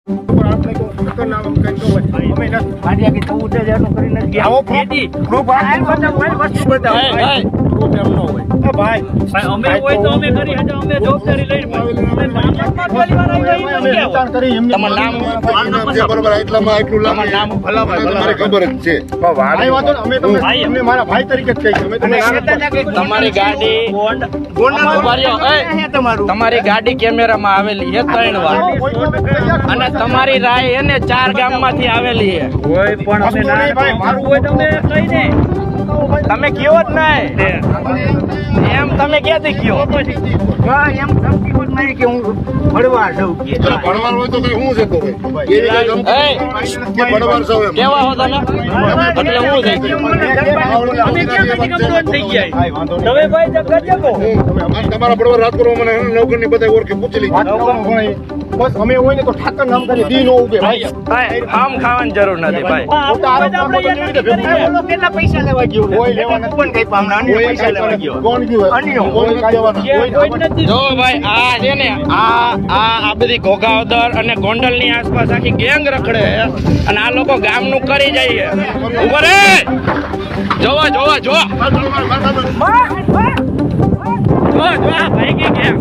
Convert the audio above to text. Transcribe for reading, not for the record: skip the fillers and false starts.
આપણે તો ખતરનાક આમ કંઈક હોય. અમે નથી. ભાડિયા કે 14,000 કરીને ગયા. આવો proof આ વસ્તુ બતાવો. Proof એમ ન હોય. ભાઈ અમે હોય તો અમે કરી હજો અમે જવાબદારી લઈને વિચાર કરી એમને તમારું નામ જે બરોબર આટલામાં આટલું લાંબુ તમારું નામ તમારે ખબર જ છે. ભાઈ વાંધો નહીં. અમે તમને તમને મારા ભાઈ તરીકે જ કહીશું. અમે તમને તમારી ગાડી ઉભા રહ્યો. એ, તમારી ગાડી કેમેરામાં આવેલી છે 3 વાર અને તમારી રાય એને 4 ગામમાંથી આવેલી છે. હોય પણ અમે વસ્તુ નહીં ભાઈ, મારું હોય તો અમે કઈ દે તમે કયો જ નહીં એમ તમે ક્યાંથી કયો એમ ધમકી પણ મારી કે હું ભણવા જાઉં કે એટલે ભણવાનું હોય તો કઈ શું છે તો ભાઈ? એવી કઈ ગમતું કે ભણવાનું સૌ એમ. કેવા હો તમે એટલે હું થઈ ગયું અમે ક્યાં કદી કમ્પ્લીટ થઈ ગયા ભાઈ વાંધો નહીં. તમે ભાઈ તો કરજો કો અને તમારા બરોબર રાત કરો મને નવકરની બધા ઓળખી પૂછી લીધી. વાત કરવાનું હોય. બસ અમે હોય ને તો ઠાકર નામ કરી દી નો ઉગે ભાઈ. ભાઈ આમ ખાવાની જરૂર નથી ભાઈ. ખોટા આરોપ નાખો તો કેવી રીતે ભેગું થાય? કેટલા પૈસા લેવા ગયો કોઈ લેવા નથી. પણ કઈ પામના અન્ય પૈસા લેવા ગયો કોણ ગયું? અન્યો. કોઈ કાંઈ લેવાનું. કોઈ નથી જો ભાઈ આ છે ને આ બધી ઘોઘાવદર અને ગોંડલની આસપાસ આખી ગેંગ રખડે છે અને આ લોકો ગામનું કરી જાય છે. ઉભો રે જોવા જોવા જોવા જોવા જોવા ભાઈ કે કેમ